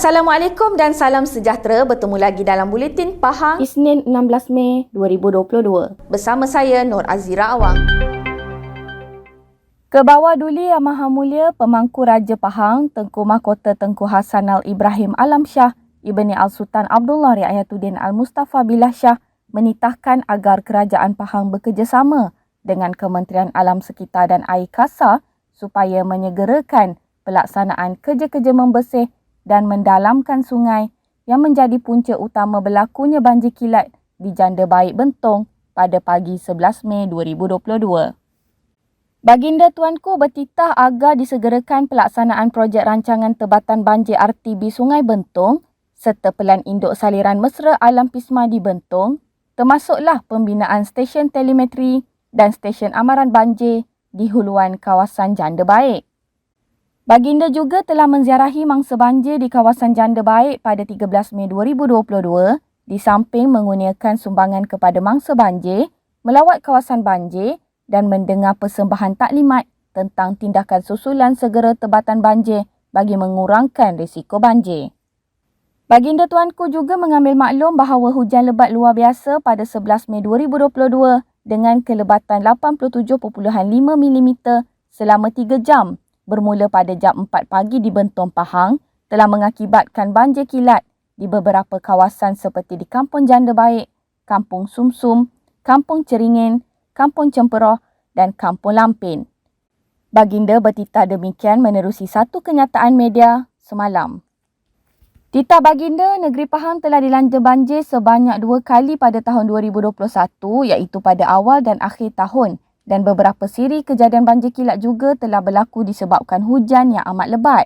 Assalamualaikum dan salam sejahtera. Bertemu lagi dalam Buletin Pahang Isnin 16 Mei 2022. bersama saya Nur Azira Awang. Kebawah Duli Yang Maha Mulia Pemangku Raja Pahang Tengku Mahkota Tengku Hasanal Ibrahim Alam Shah Ibni Al-Sultan Abdullah Riayatuddin Al-Mustafa Billah Shah menitahkan agar Kerajaan Pahang bekerjasama dengan Kementerian Alam Sekitar dan Air Kasar supaya menyegerakan pelaksanaan kerja-kerja membersih dan mendalamkan sungai yang menjadi punca utama berlakunya banjir kilat di Janda Baik Bentong pada pagi 11 Mei 2022. Baginda Tuanku bertitah agar disegerakan pelaksanaan projek rancangan tebatan banjir RTB Sungai Bentong serta pelan induk saliran mesra alam Pisma di Bentong, termasuklah pembinaan stesen telemetri dan stesen amaran banjir di huluan kawasan Janda Baik. Baginda juga telah menziarahi mangsa banjir di kawasan Janda Baik pada 13 Mei 2022 di samping mengurniakan sumbangan kepada mangsa banjir, melawat kawasan banjir dan mendengar persembahan taklimat tentang tindakan susulan segera tebatan banjir bagi mengurangkan risiko banjir. Baginda Tuanku juga mengambil maklum bahawa hujan lebat luar biasa pada 11 Mei 2022 dengan kelebatan 87.5 mm selama 3 jam bermula pada jam 4 pagi di Bentong Pahang telah mengakibatkan banjir kilat di beberapa kawasan seperti di Kampung Janda Baik, Kampung Sumsum, Kampung Ceringin, Kampung Cemperoh dan Kampung Lampin. Baginda bertitah demikian menerusi satu kenyataan media semalam. Titah Baginda, negeri Pahang telah dilanda banjir sebanyak 2 kali pada tahun 2021 iaitu pada awal dan akhir tahun. Dan beberapa siri kejadian banjir kilat juga telah berlaku disebabkan hujan yang amat lebat.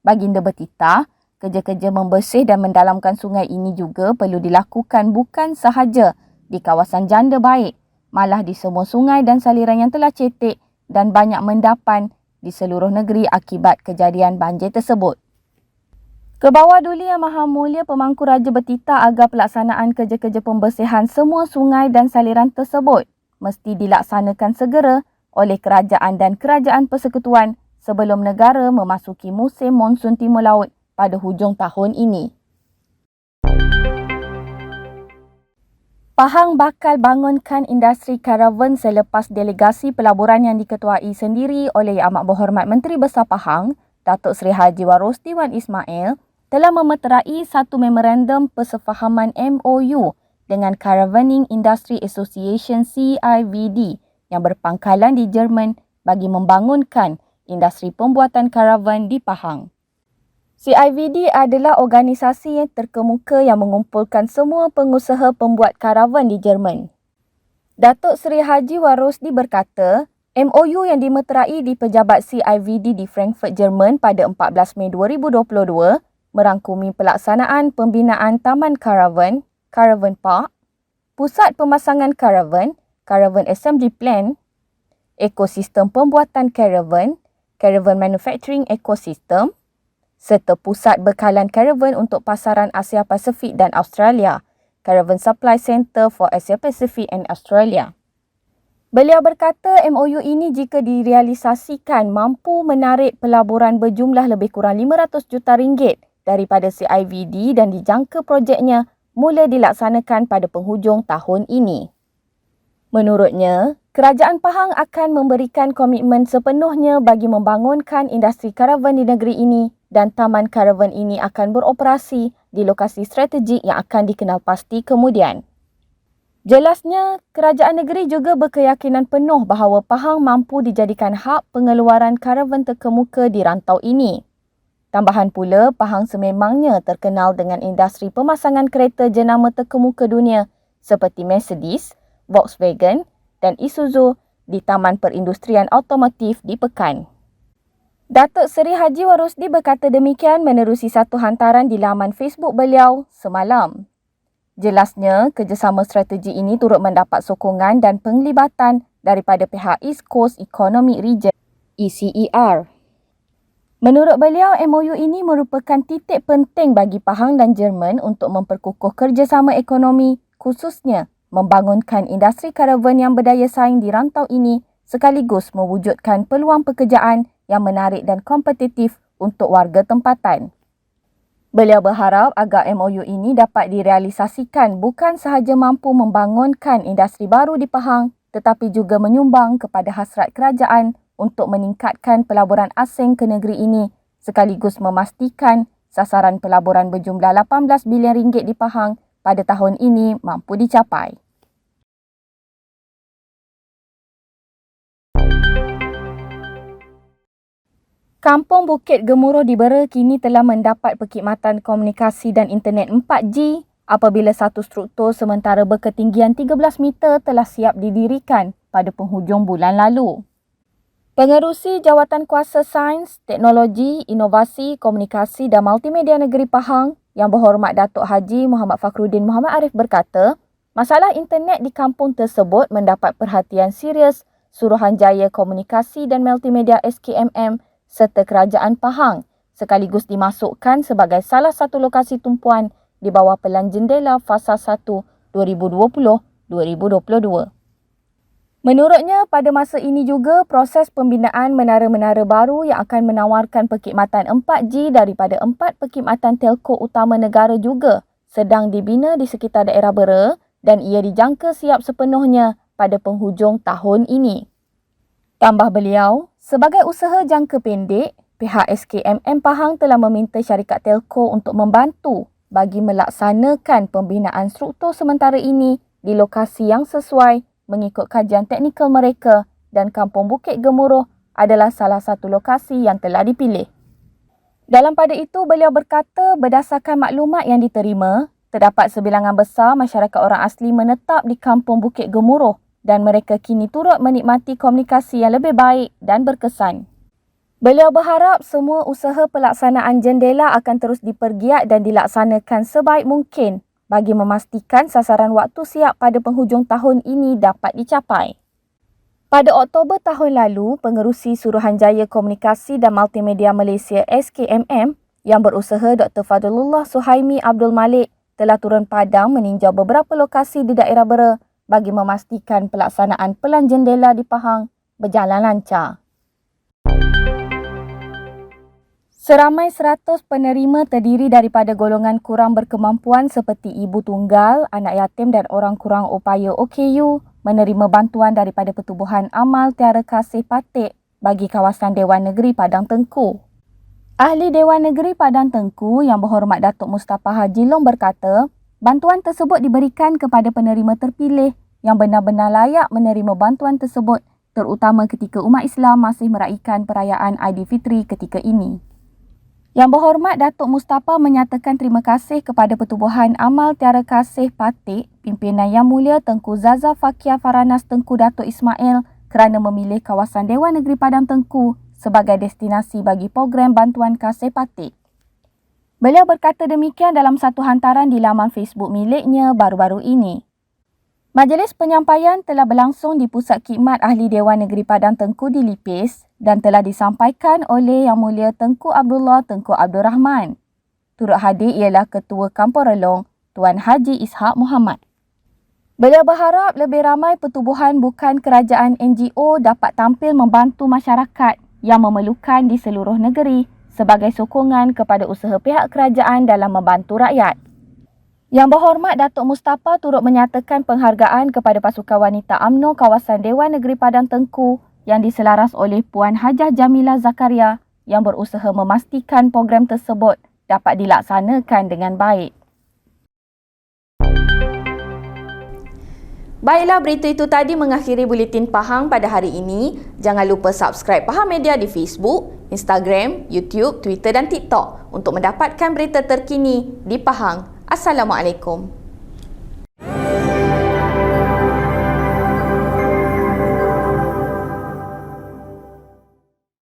Baginda bertitah, kerja-kerja membersih dan mendalamkan sungai ini juga perlu dilakukan bukan sahaja di kawasan Janda Baik, malah di semua sungai dan saliran yang telah cetek dan banyak mendapan di seluruh negeri akibat kejadian banjir tersebut. Kebawah Duli Yang Maha Mulia Pemangku Raja bertitah agar pelaksanaan kerja-kerja pembersihan semua sungai dan saliran tersebut mesti dilaksanakan segera oleh kerajaan dan kerajaan persekutuan sebelum negara memasuki musim monsun timur laut pada hujung tahun ini. Pahang bakal bangunkan industri karavan selepas delegasi pelaburan yang diketuai sendiri oleh Yang Amat Berhormat Menteri Besar Pahang, Datuk Seri Haji Warosdi Wan Ismail, telah memeterai satu memorandum persefahaman MOU dengan Caravaning Industry Association CIVD yang berpangkalan di Jerman bagi membangunkan industri pembuatan karavan di Pahang. CIVD adalah organisasi yang terkemuka yang mengumpulkan semua pengusaha pembuat karavan di Jerman. Datuk Seri Haji Warosdi berkata, MOU yang dimeterai di pejabat CIVD di Frankfurt, Jerman pada 14 Mei 2022 merangkumi pelaksanaan pembinaan taman karavan, Caravan Park, pusat pemasangan karavan, Caravan Assembly Plant, ekosistem pembuatan karavan, Caravan Manufacturing Ecosystem, serta pusat bekalan karavan untuk pasaran Asia Pasifik dan Australia, Caravan Supply Centre for Asia Pacific and Australia. Beliau berkata MOU ini jika direalisasikan mampu menarik pelaburan berjumlah lebih kurang 500 juta ringgit daripada CIVD dan dijangka projeknya mula dilaksanakan pada penghujung tahun ini. Menurutnya, Kerajaan Pahang akan memberikan komitmen sepenuhnya bagi membangunkan industri karavan di negeri ini dan taman karavan ini akan beroperasi di lokasi strategik yang akan dikenal pasti kemudian. Jelasnya, kerajaan negeri juga berkeyakinan penuh bahawa Pahang mampu dijadikan hub pengeluaran karavan terkemuka di rantau ini. Tambahan pula, Pahang sememangnya terkenal dengan industri pemasangan kereta jenama terkemuka dunia seperti Mercedes, Volkswagen dan Isuzu di Taman Perindustrian Automotif di Pekan. Datuk Seri Haji Warosdi berkata demikian menerusi satu hantaran di laman Facebook beliau semalam. Jelasnya, kerjasama strategi ini turut mendapat sokongan dan penglibatan daripada pihak East Coast Economic Region, ECER. Menurut beliau, MOU ini merupakan titik penting bagi Pahang dan Jerman untuk memperkukuh kerjasama ekonomi, khususnya membangunkan industri karavan yang berdaya saing di rantau ini sekaligus mewujudkan peluang pekerjaan yang menarik dan kompetitif untuk warga tempatan. Beliau berharap agar MOU ini dapat direalisasikan bukan sahaja mampu membangunkan industri baru di Pahang tetapi juga menyumbang kepada hasrat kerajaan untuk meningkatkan pelaburan asing ke negeri ini sekaligus memastikan sasaran pelaburan berjumlah 18 bilion ringgit di Pahang pada tahun ini mampu dicapai. Kampung Bukit Gemuruh di Bera kini telah mendapat perkhidmatan komunikasi dan internet 4G apabila satu struktur sementara berketinggian 13 meter telah siap didirikan pada penghujung bulan lalu. Pengerusi Jawatankuasa Sains, Teknologi, Inovasi, Komunikasi dan Multimedia Negeri Pahang Yang Berhormat Datuk Haji Muhammad Fakhruddin Muhammad Arif berkata, masalah internet di kampung tersebut mendapat perhatian serius Suruhanjaya Komunikasi dan Multimedia SKMM serta Kerajaan Pahang sekaligus dimasukkan sebagai salah satu lokasi tumpuan di bawah Pelan Jendela Fasa 1 2020-2022. Menurutnya, pada masa ini juga proses pembinaan menara-menara baru yang akan menawarkan perkhidmatan 4G daripada 4 perkhidmatan telco utama negara juga sedang dibina di sekitar daerah Bera dan ia dijangka siap sepenuhnya pada penghujung tahun ini. Tambah beliau, sebagai usaha jangka pendek, pihak SKMM Pahang telah meminta syarikat telco untuk membantu bagi melaksanakan pembinaan struktur sementara ini di lokasi yang sesuai mengikut kajian teknikal mereka dan Kampung Bukit Gemuruh adalah salah satu lokasi yang telah dipilih. Dalam pada itu, beliau berkata berdasarkan maklumat yang diterima, terdapat sebilangan besar masyarakat orang asli menetap di Kampung Bukit Gemuruh dan mereka kini turut menikmati komunikasi yang lebih baik dan berkesan. Beliau berharap semua usaha pelaksanaan jendela akan terus dipergiat dan dilaksanakan sebaik mungkin bagi memastikan sasaran waktu siap pada penghujung tahun ini dapat dicapai. Pada Oktober tahun lalu, Pengerusi Suruhanjaya Komunikasi dan Multimedia Malaysia SKMM yang berusaha Dr. Fadlullah Suhaimi Abdul Malik telah turun padang meninjau beberapa lokasi di daerah Bera bagi memastikan pelaksanaan Pelan Jendela di Pahang berjalan lancar. Seramai 100 penerima terdiri daripada golongan kurang berkemampuan seperti ibu tunggal, anak yatim dan orang kurang upaya OKU menerima bantuan daripada Pertubuhan Amal Tiara Kasih Patik bagi kawasan Dewan Negeri Padang Tengku. Ahli Dewan Negeri Padang Tengku Yang Berhormat Datuk Mustafa Haji Long berkata, bantuan tersebut diberikan kepada penerima terpilih yang benar-benar layak menerima bantuan tersebut terutama ketika umat Islam masih meraihkan perayaan Aidilfitri ketika ini. Yang Berhormat Datuk Mustafa menyatakan terima kasih kepada Pertubuhan Amal Tiara Kasih Patik, pimpinan Yang Mulia Tengku Zaza Fakia Faranas Tengku Datuk Ismail kerana memilih kawasan Dewan Negeri Padang Tengku sebagai destinasi bagi program bantuan Kasih Patik. Beliau berkata demikian dalam satu hantaran di laman Facebook miliknya baru-baru ini. Majlis penyampaian telah berlangsung di Pusat Khidmat Ahli Dewan Negeri Padang Tengku di Lipis dan telah disampaikan oleh Yang Mulia Tengku Abdullah Tengku Abdul Rahman. Turut hadir ialah Ketua Kampung Relong, Tuan Haji Ishak Muhammad. Beliau berharap lebih ramai pertubuhan bukan kerajaan NGO dapat tampil membantu masyarakat yang memerlukan di seluruh negeri sebagai sokongan kepada usaha pihak kerajaan dalam membantu rakyat. Yang Berhormat Datuk Mustafa turut menyatakan penghargaan kepada pasukan wanita UMNO kawasan Dewan Negeri Padang Tengku yang diselaras oleh Puan Hajah Jamilah Zakaria yang berusaha memastikan program tersebut dapat dilaksanakan dengan baik. Baiklah, berita itu tadi mengakhiri Buletin Pahang pada hari ini. Jangan lupa subscribe Pahang Media di Facebook, Instagram, YouTube, Twitter dan TikTok untuk mendapatkan berita terkini di Pahang. Assalamualaikum.